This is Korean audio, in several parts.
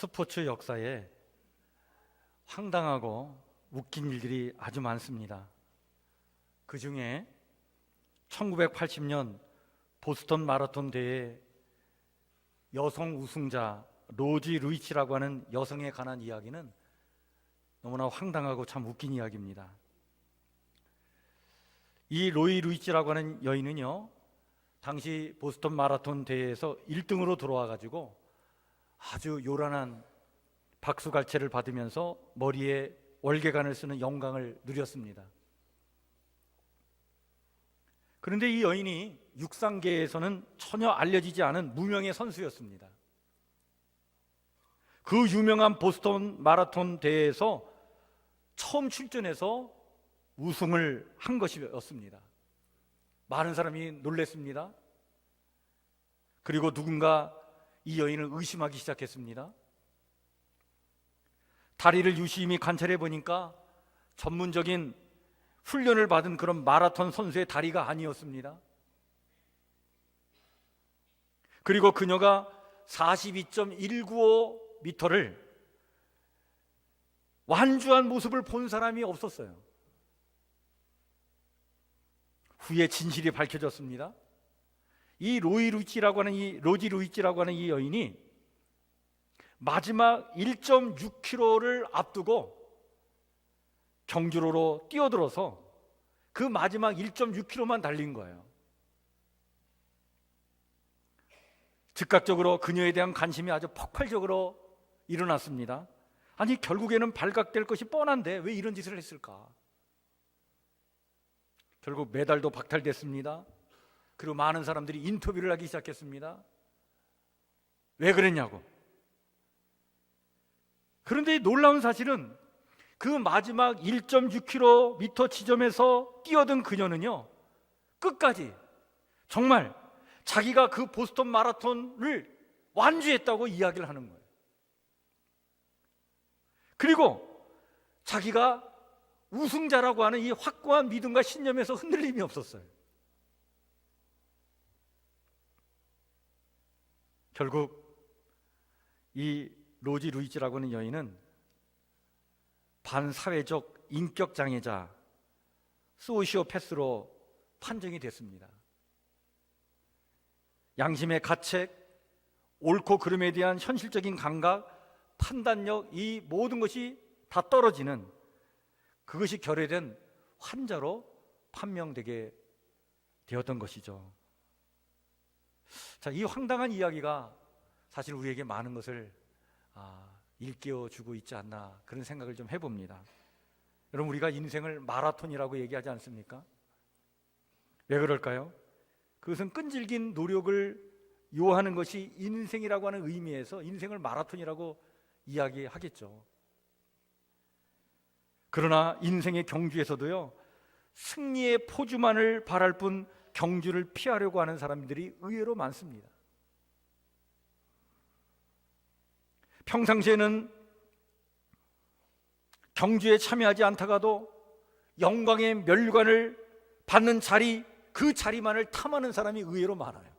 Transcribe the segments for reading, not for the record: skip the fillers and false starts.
스포츠 역사에 황당하고 웃긴 일들이 아주 많습니다. 그 중에 1980년 보스턴 마라톤 대회 여성 우승자 로지 루이치라고 하는 여성에 관한 이야기는 너무나 황당하고 참 웃긴 이야기입니다. 이 로이 루이치라고 하는 여인은요, 당시 보스턴 마라톤 대회에서 1등으로 들어와 가지고 아주 요란한 박수갈채를 받으면서 머리에 월계관을 쓰는 영광을 누렸습니다. 그런데 이 여인이 육상계에서는 전혀 알려지지 않은 무명의 선수였습니다. 그 유명한 보스턴 마라톤 대회에서 처음 출전해서 우승을 한 것이었습니다. 많은 사람이 놀랐습니다. 그리고 누군가 이 여인을 의심하기 시작했습니다. 다리를 유심히 관찰해 보니까 전문적인 훈련을 받은 그런 마라톤 선수의 다리가 아니었습니다. 그리고 그녀가 42.195m를 완주한 모습을 본 사람이 없었어요. 후에 진실이 밝혀졌습니다. 이 로지 루이치라고 하는 이 여인이 마지막 1.6km를 앞두고 경주로로 뛰어들어서 그 마지막 1.6km만 달린 거예요. 즉각적으로 그녀에 대한 관심이 아주 폭발적으로 일어났습니다. 아니, 결국에는 발각될 것이 뻔한데 왜 이런 짓을 했을까? 결국 메달도 박탈됐습니다. 그리고 많은 사람들이 인터뷰를 하기 시작했습니다. 왜 그랬냐고. 그런데 놀라운 사실은 그 마지막 1.6km 지점에서 뛰어든 그녀는요, 끝까지 정말 자기가 그 보스턴 마라톤을 완주했다고 이야기를 하는 거예요. 그리고 자기가 우승자라고 하는 이 확고한 믿음과 신념에서 흔들림이 없었어요. 결국 이 로지 루이치라고 하는 여인은 반사회적 인격장애자 소시오패스로 판정이 됐습니다. 양심의 가책, 옳고 그름에 대한 현실적인 감각, 판단력, 이 모든 것이 다 떨어지는, 그것이 결여된 환자로 판명되게 되었던 것이죠. 자, 이 황당한 이야기가 사실 우리에게 많은 것을 일깨워주고 있지 않나, 그런 생각을 좀 해봅니다. 여러분, 우리가 인생을 마라톤이라고 얘기하지 않습니까? 왜 그럴까요? 그것은 끈질긴 노력을 요하는 것이 인생이라고 하는 의미에서 인생을 마라톤이라고 이야기하겠죠. 그러나 인생의 경주에서도요, 승리의 포즈만을 바랄 뿐 경주를 피하려고 하는 사람들이 의외로 많습니다. 평상시에는 경주에 참여하지 않다가도 영광의 멸관을 받는 자리, 그 자리만을 탐하는 사람이 의외로 많아요.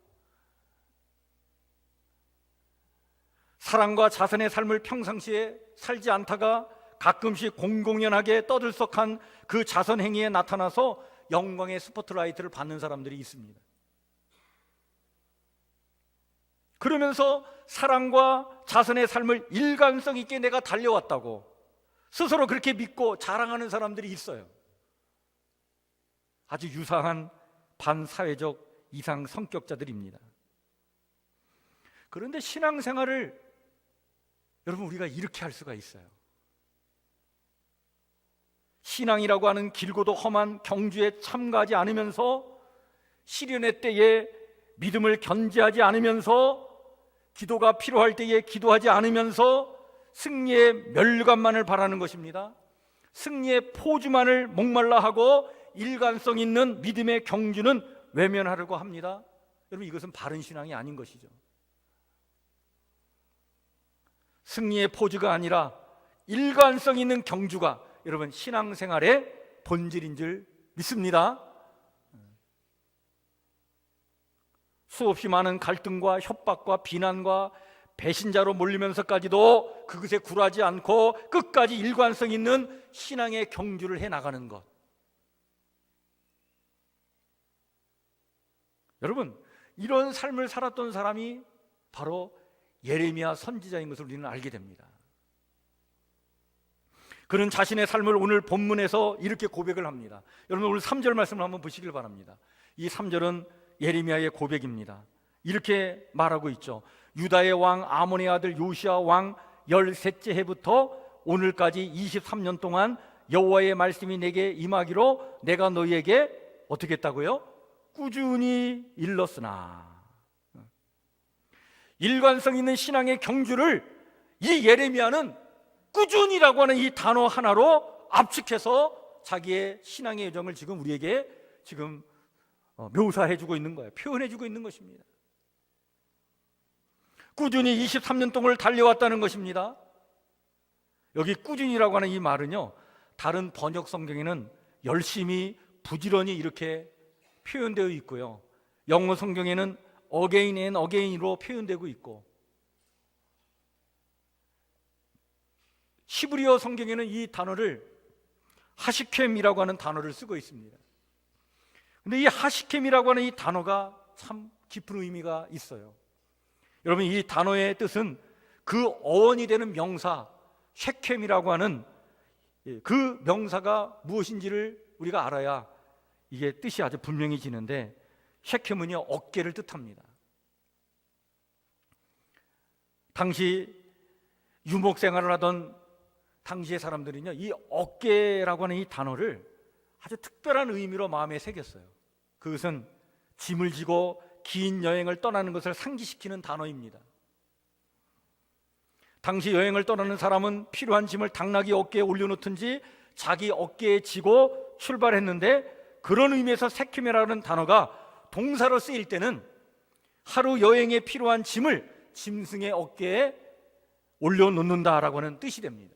사랑과 자선의 삶을 평상시에 살지 않다가 가끔씩 공공연하게 떠들썩한 그 자선 행위에 나타나서 영광의 스포트라이트를 받는 사람들이 있습니다. 그러면서 사랑과 자선의 삶을 일관성 있게 내가 달려왔다고 스스로 그렇게 믿고 자랑하는 사람들이 있어요. 아주 유사한 반사회적 이상 성격자들입니다. 그런데 신앙생활을 여러분, 우리가 이렇게 할 수가 있어요. 신앙이라고 하는 길고도 험한 경주에 참가하지 않으면서, 시련의 때에 믿음을 견제하지 않으면서, 기도가 필요할 때에 기도하지 않으면서 승리의 멸관만을 바라는 것입니다. 승리의 포즈만을 목말라 하고 일관성 있는 믿음의 경주는 외면하려고 합니다. 여러분, 이것은 바른 신앙이 아닌 것이죠. 승리의 포즈가 아니라 일관성 있는 경주가 여러분 신앙생활의 본질인 줄 믿습니다. 수없이 많은 갈등과 협박과 비난과 배신자로 몰리면서까지도 그것에 굴하지 않고 끝까지 일관성 있는 신앙의 경주를 해나가는 것. 여러분, 이런 삶을 살았던 사람이 바로 예레미야 선지자인 것을 우리는 알게 됩니다. 그는 자신의 삶을 오늘 본문에서 이렇게 고백을 합니다. 여러분, 오늘 3절 말씀을 한번 보시길 바랍니다. 이 3절은 예레미야의 고백입니다. 이렇게 말하고 있죠. 유다의 왕 아몬의 아들 요시야 왕 13째 해부터 오늘까지 23년 동안 여호와의 말씀이 내게 임하기로 내가 너희에게 어떻게 했다고요? 꾸준히 일렀으나. 일관성 있는 신앙의 경주를 이 예레미야는 꾸준히라고 하는 이 단어 하나로 압축해서 자기의 신앙의 여정을 지금 우리에게 지금 묘사해주고 있는 거예요. 표현해주고 있는 것입니다. 꾸준히 23년 동안 달려왔다는 것입니다. 여기 꾸준히라고 하는 이 말은요, 다른 번역 성경에는 열심히 부지런히 이렇게 표현되어 있고요, 영어 성경에는 again and again으로 표현되고 있고, 히브리어 성경에는 이 단어를 하시켐이라고 하는 단어를 쓰고 있습니다. 근데 이 하시켐이라고 하는 이 단어가 참 깊은 의미가 있어요. 여러분, 이 단어의 뜻은 그 어원이 되는 명사 쉐켐이라고 하는 그 명사가 무엇인지를 우리가 알아야 이게 뜻이 아주 분명해지는데, 쉐켐은요, 어깨를 뜻합니다. 당시 유목 생활을 하던 당시의 사람들은요, 이 어깨라고 하는 이 단어를 아주 특별한 의미로 마음에 새겼어요. 그것은 짐을 지고 긴 여행을 떠나는 것을 상기시키는 단어입니다. 당시 여행을 떠나는 사람은 필요한 짐을 당나귀 어깨에 올려놓든지 자기 어깨에 지고 출발했는데, 그런 의미에서 세키메라는 단어가 동사로 쓰일 때는 하루 여행에 필요한 짐을 짐승의 어깨에 올려놓는다라고 하는 뜻이 됩니다.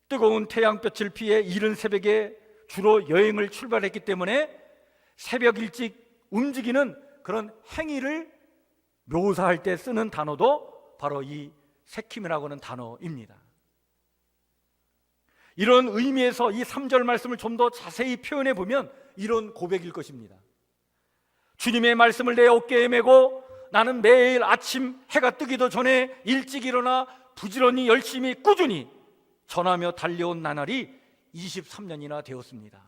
뜨거운 태양볕을 피해 이른 새벽에 주로 여행을 출발했기 때문에 새벽 일찍 움직이는 그런 행위를 묘사할 때 쓰는 단어도 바로 이 세킴이라고 하는 단어입니다. 이런 의미에서 이 3절 말씀을 좀 더 자세히 표현해 보면 이런 고백일 것입니다. 주님의 말씀을 내 어깨에 메고 나는 매일 아침 해가 뜨기도 전에 일찍 일어나 부지런히 열심히 꾸준히 전하며 달려온 나날이 23년이나 되었습니다.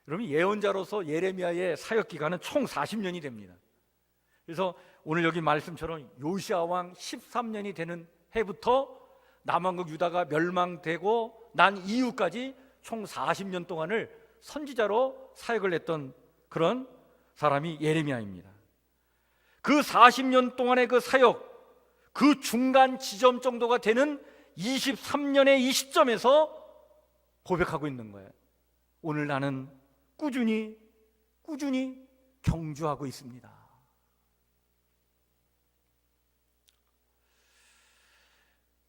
여러분, 예언자로서 예레미야의 사역 기간은 총 40년이 됩니다. 그래서 오늘 여기 말씀처럼 요시야 왕 13년이 되는 해부터 남왕국 유다가 멸망되고 난 이후까지 총 40년 동안을 선지자로 사역을 했던 그런 사람이 예레미야입니다. 그 40년 동안의 그 사역, 그 중간 지점 정도가 되는 23년의 이 시점에서 고백하고 있는 거예요. 오늘 나는 꾸준히 경주하고 있습니다.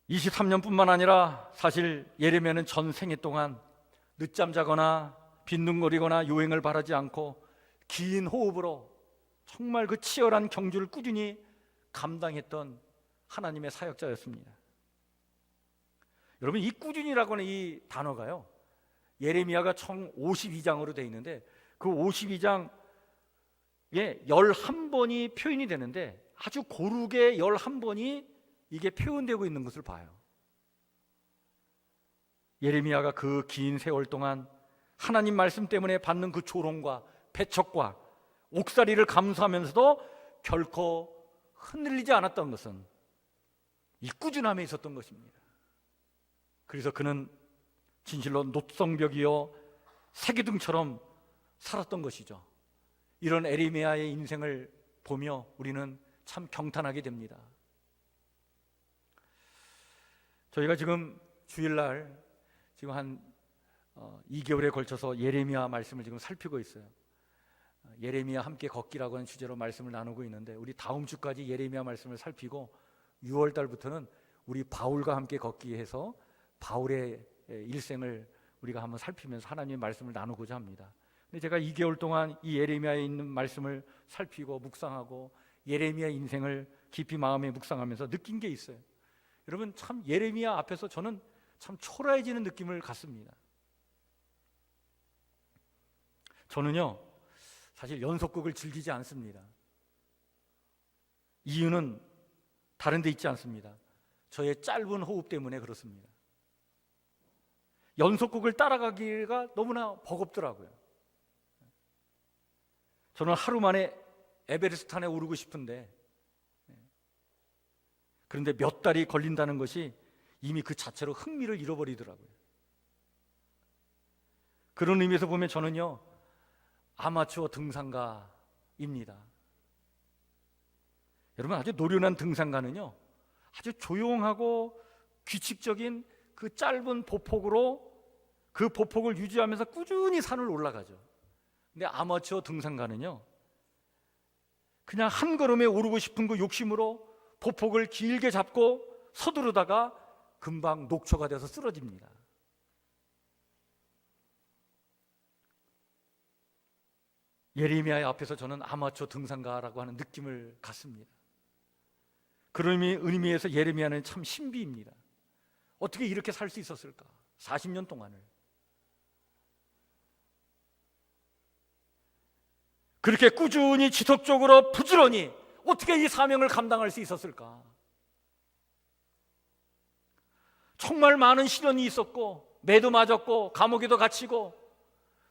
(23년뿐만) 아니라 사실 예레미야는 전 생애 동안 늦잠 자거나 빈둥거리거나 요행을 바라지 않고 긴 호흡으로 정말 그 치열한 경주를 꾸준히 감당했던 하나님의 사역자였습니다. 여러분, 이 꾸준히라고 하는 이 단어가요, 예레미야가 총 52장으로 되어 있는데 그 52장에 11번이 표현이 되는데 아주 고르게 11번이 이게 표현되고 있는 것을 봐요. 예레미야가 그 긴 세월 동안 하나님 말씀 때문에 받는 그 조롱과 배척과 옥살이를 감수하면서도 결코 흔들리지 않았던 것은 이 꾸준함에 있었던 것입니다. 그래서 그는 진실로 노성벽이요 세기둥처럼 살았던 것이죠. 이런 예레미야의 인생을 보며 우리는 참 경탄하게 됩니다. 저희가 지금 주일날 지금 한 2개월에 걸쳐서 예레미야 말씀을 지금 살피고 있어요. 예레미야 함께 걷기라고 하는 주제로 말씀을 나누고 있는데, 우리 다음 주까지 예레미야 말씀을 살피고 6월 달부터는 우리 바울과 함께 걷기 해서 바울의 일생을 우리가 한번 살피면서 하나님의 말씀을 나누고자 합니다. 제가 2개월 동안 이 예레미야에 있는 말씀을 살피고 묵상하고 예레미야 인생을 깊이 마음에 묵상하면서 느낀 게 있어요. 여러분, 참 예레미야 앞에서 저는 참 초라해지는 느낌을 갖습니다. 저는요, 사실 연속극을 즐기지 않습니다. 이유는 다른 데 있지 않습니다. 저의 짧은 호흡 때문에 그렇습니다. 연속극을 따라가기가 너무나 버겁더라고요. 저는 하루 만에 에베레스트산에 오르고 싶은데, 그런데 몇 달이 걸린다는 것이 이미 그 자체로 흥미를 잃어버리더라고요. 그런 의미에서 보면 저는요, 아마추어 등산가입니다. 여러분, 아주 노련한 등산가는요, 아주 조용하고 규칙적인 그 짧은 보폭으로 그 보폭을 유지하면서 꾸준히 산을 올라가죠. 근데 아마추어 등산가는요, 그냥 한 걸음에 오르고 싶은 그 욕심으로 보폭을 길게 잡고 서두르다가 금방 녹초가 돼서 쓰러집니다. 예레미야의 앞에서 저는 아마추어 등산가라고 하는 느낌을 갖습니다. 그런 의미에서 예레미야는 참 신비입니다. 어떻게 이렇게 살 수 있었을까? 40년 동안을 그렇게 꾸준히 지속적으로 부지런히 어떻게 이 사명을 감당할 수 있었을까? 정말 많은 시련이 있었고, 매도 맞았고, 감옥에도 갇히고,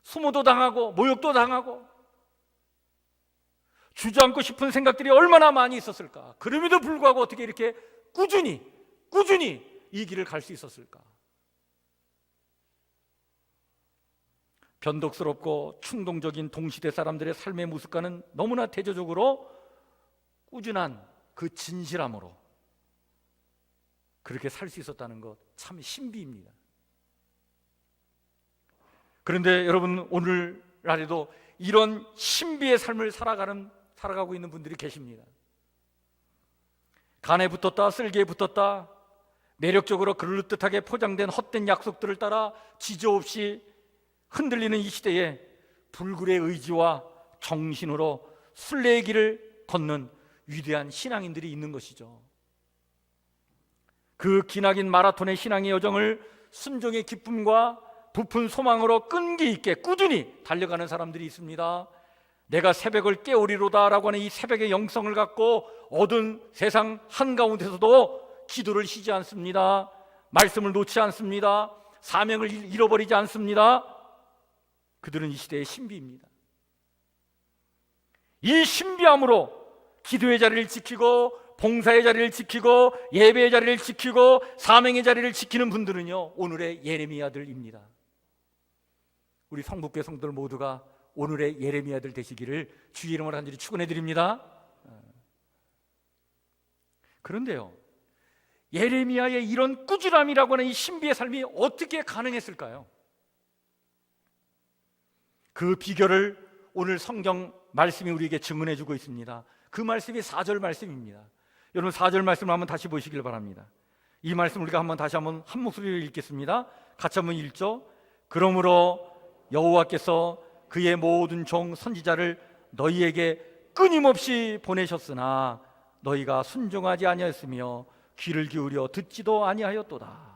수모도 당하고, 모욕도 당하고, 주저앉고 싶은 생각들이 얼마나 많이 있었을까? 그럼에도 불구하고 어떻게 이렇게 꾸준히 이 길을 갈 수 있었을까? 변덕스럽고 충동적인 동시대 사람들의 삶의 모습과는 너무나 대조적으로 꾸준한 그 진실함으로 그렇게 살 수 있었다는 것, 참 신비입니다. 그런데 여러분, 오늘날에도 이런 신비의 삶을 살아가고 있는 분들이 계십니다. 간에 붙었다, 쓸개에 붙었다, 매력적으로 그럴듯하게 포장된 헛된 약속들을 따라 지저없이 흔들리는 이 시대에 불굴의 의지와 정신으로 순례의 길을 걷는 위대한 신앙인들이 있는 것이죠. 그 기나긴 마라톤의 신앙의 여정을 순종의 기쁨과 부푼 소망으로 끈기 있게 꾸준히 달려가는 사람들이 있습니다. 내가 새벽을 깨우리로다 라고 하는 이 새벽의 영성을 갖고 어두운 세상 한가운데서도 기도를 쉬지 않습니다. 말씀을 놓지 않습니다. 사명을 잃어버리지 않습니다. 그들은 이 시대의 신비입니다. 이 신비함으로 기도의 자리를 지키고 봉사의 자리를 지키고 예배의 자리를 지키고 사명의 자리를 지키는 분들은요, 오늘의 예레미야들입니다. 우리 성북교회 성도들 모두가 오늘의 예레미야들 되시기를 주의 이름으로 간절히 축원해 드립니다. 그런데요, 예레미야의 이런 꾸준함이라고 하는 이 신비의 삶이 어떻게 가능했을까요? 그 비결을 오늘 성경 말씀이 우리에게 증언해 주고 있습니다. 그 말씀이 4절 말씀입니다. 여러분, 4절 말씀을 한번 다시 보시길 바랍니다. 이 말씀 우리가 다시 한번 한 목소리로 읽겠습니다. 같이 한번 읽죠. 그러므로 여호와께서 그의 모든 종 선지자를 너희에게 끊임없이 보내셨으나 너희가 순종하지 아니하였으며 귀를 기울여 듣지도 아니하였도다.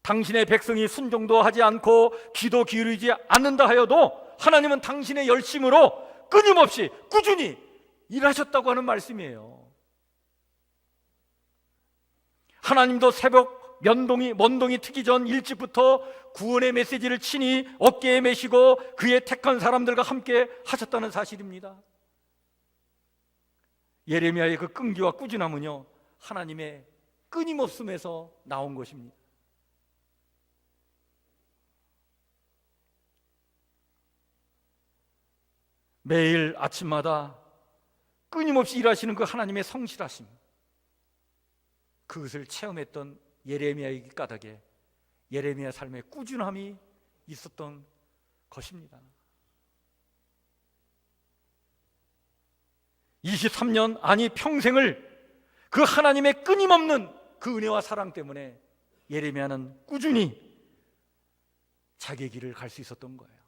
당신의 백성이 순종도 하지 않고 귀도 기울이지 않는다 하여도 하나님은 당신의 열심으로 끊임없이 꾸준히 일하셨다고 하는 말씀이에요. 하나님도 새벽 먼동이 트기 전 일찍부터 구원의 메시지를 친히 어깨에 메시고 그의 택한 사람들과 함께 하셨다는 사실입니다. 예레미야의 그 끈기와 꾸준함은요, 하나님의 끊임없음에서 나온 것입니다. 매일 아침마다 끊임없이 일하시는 그 하나님의 성실하심, 그것을 체험했던 예레미야의 까닭에 예레미야 삶의 꾸준함이 있었던 것입니다. 23년, 아니 평생을 그 하나님의 끊임없는 그 은혜와 사랑 때문에 예레미야는 꾸준히 자기의 길을 갈 수 있었던 거예요.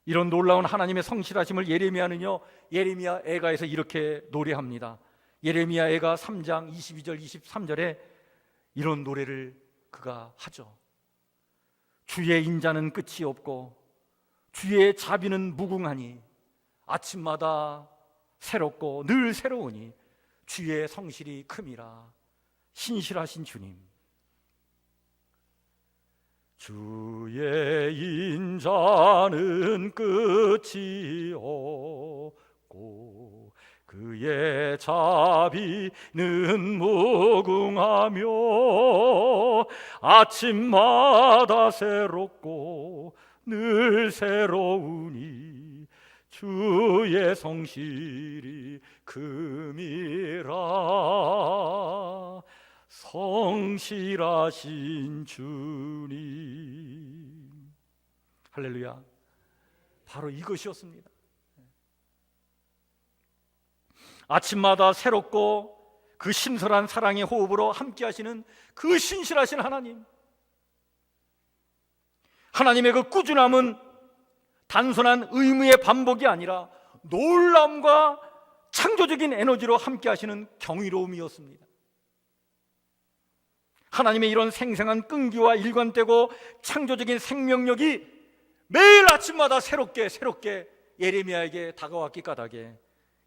이런 놀라운 하나님의 성실하심을 예레미야 애가에서 이렇게 노래합니다. 예레미야 애가 3장 22절 23절에 이런 노래를 그가 하죠. 주의 인자는 끝이 없고 주의 자비는 무궁하니 아침마다 새롭고 늘 새로우니 주의 성실이 큼이라. 신실하신 주님, 주의 인자는 끝이 없고 그의 자비는 무궁하며 아침마다 새롭고 늘 새로우니 주의 성실이 큼이라. 성실하신 주님. 할렐루야. 바로 이것이었습니다. 아침마다 새롭고 그 신선한 사랑의 호흡으로 함께 하시는 그 신실하신 하나님, 하나님의 그 꾸준함은 단순한 의무의 반복이 아니라 놀라움과 창조적인 에너지로 함께 하시는 경이로움이었습니다. 하나님의 이런 생생한 끈기와 일관되고 창조적인 생명력이 매일 아침마다 새롭게 예레미야에게 다가왔기 까닭에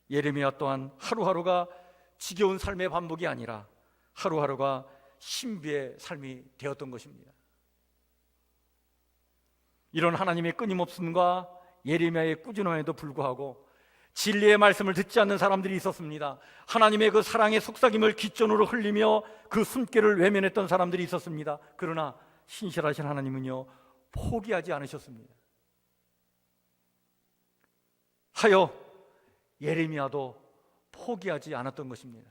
예레미야 또한 하루하루가 지겨운 삶의 반복이 아니라 하루하루가 신비의 삶이 되었던 것입니다. 이런 하나님의 끊임없음과 예레미야의 꾸준함에도 불구하고 진리의 말씀을 듣지 않는 사람들이 있었습니다. 하나님의 그 사랑의 속삭임을 귓전으로 흘리며 그 숨결을 외면했던 사람들이 있었습니다. 그러나 신실하신 하나님은요, 포기하지 않으셨습니다. 하여 예레미야도 포기하지 않았던 것입니다.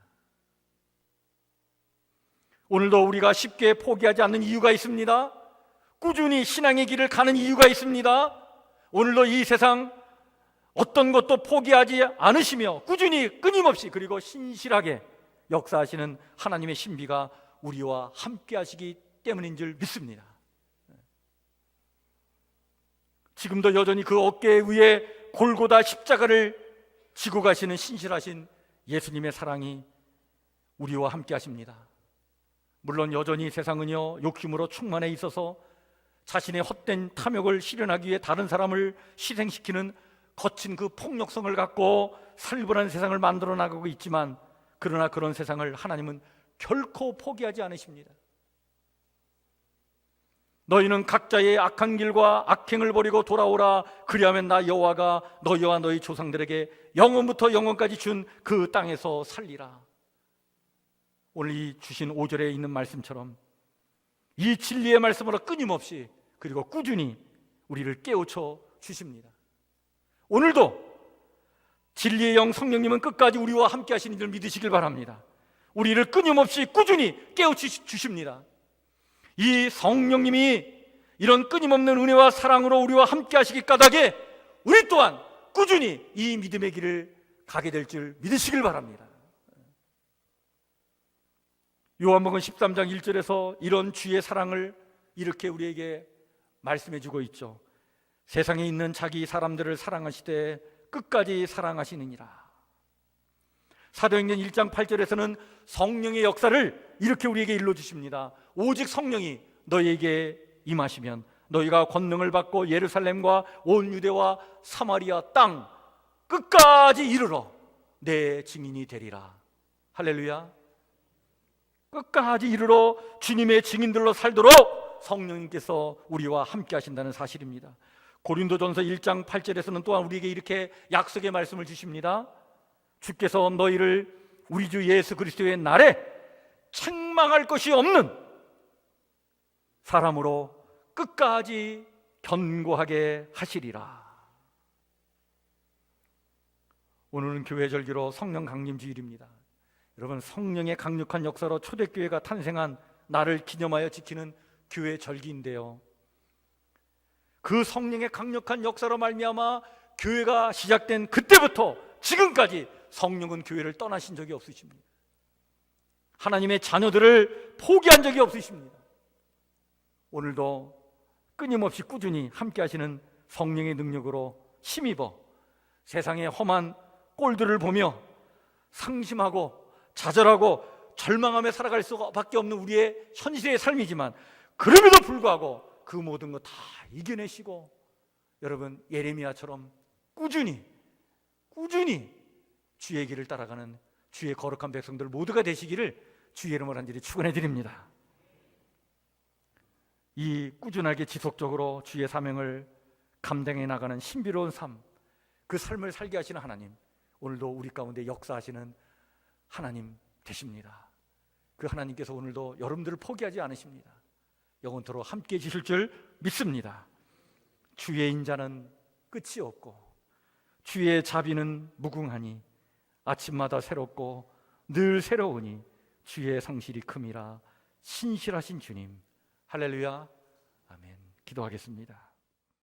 오늘도 우리가 쉽게 포기하지 않는 이유가 있습니다. 꾸준히 신앙의 길을 가는 이유가 있습니다. 오늘도 이 세상 어떤 것도 포기하지 않으시며 꾸준히 끊임없이 그리고 신실하게 역사하시는 하나님의 신비가 우리와 함께 하시기 때문인 줄 믿습니다. 지금도 여전히 그 어깨 위에 골고다 십자가를 지고 가시는 신실하신 예수님의 사랑이 우리와 함께 하십니다. 물론 여전히 세상은요, 욕심으로 충만해 있어서 자신의 헛된 탐욕을 실현하기 위해 다른 사람을 희생시키는 거친 그 폭력성을 갖고 살벌한 세상을 만들어 나가고 있지만, 그러나 그런 세상을 하나님은 결코 포기하지 않으십니다. 너희는 각자의 악한 길과 악행을 버리고 돌아오라. 그리하면 나 여호와가 너희와 너희 조상들에게 영원부터 영원까지 준 그 땅에서 살리라. 오늘 이 주신 5절에 있는 말씀처럼 이 진리의 말씀으로 끊임없이 그리고 꾸준히 우리를 깨우쳐 주십니다. 오늘도 진리의 영 성령님은 끝까지 우리와 함께 하시는 줄 믿으시길 바랍니다. 우리를 끊임없이 꾸준히 깨우쳐 주십니다. 이 성령님이 이런 끊임없는 은혜와 사랑으로 우리와 함께 하시기 까닭에 우리 또한 꾸준히 이 믿음의 길을 가게 될 줄 믿으시길 바랍니다. 요한복음 13장 1절에서 이런 주의 사랑을 이렇게 우리에게 말씀해 주고 있죠. 세상에 있는 자기 사람들을 사랑하시되 끝까지 사랑하시느니라. 사도행전 1장 8절에서는 성령의 역사를 이렇게 우리에게 일러주십니다. 오직 성령이 너희에게 임하시면 너희가 권능을 받고 예루살렘과 온 유대와 사마리아 땅 끝까지 이르러 내 증인이 되리라. 할렐루야. 끝까지 이르러 주님의 증인들로 살도록 성령님께서 우리와 함께 하신다는 사실입니다. 고린도전서 1장 8절에서는 또한 우리에게 이렇게 약속의 말씀을 주십니다. 주께서 너희를 우리 주 예수 그리스도의 날에 책망할 것이 없는 사람으로 끝까지 견고하게 하시리라. 오늘은 교회 절기로 성령 강림 주일입니다. 여러분, 성령의 강력한 역사로 초대교회가 탄생한 날을 기념하여 지키는 교회 절기인데요, 그 성령의 강력한 역사로 말미암아 교회가 시작된 그때부터 지금까지 성령은 교회를 떠나신 적이 없으십니다. 하나님의 자녀들을 포기한 적이 없으십니다. 오늘도 끊임없이 꾸준히 함께 하시는 성령의 능력으로 힘입어 세상의 험한 꼴들을 보며 상심하고 좌절하고 절망하며 살아갈 수밖에 없는 우리의 현실의 삶이지만, 그럼에도 불구하고 그 모든 거 다 이겨내시고 여러분 예레미야처럼 꾸준히 주의 길을 따라가는 주의 거룩한 백성들 모두가 되시기를 주의 이름으로 간절히 축원해 드립니다. 이 꾸준하게 지속적으로 주의 사명을 감당해 나가는 신비로운 삶, 그 삶을 살게 하시는 하나님, 오늘도 우리 가운데 역사하시는 하나님 되십니다. 그 하나님께서 오늘도 여러분들을 포기하지 않으십니다. 영원토록 함께 해주실 줄 믿습니다. 주의 인자는 끝이 없고 주의 자비는 무궁하니 아침마다 새롭고 늘 새로우니 주의 성실이 큼이라. 신실하신 주님, 할렐루야, 아멘. 기도하겠습니다.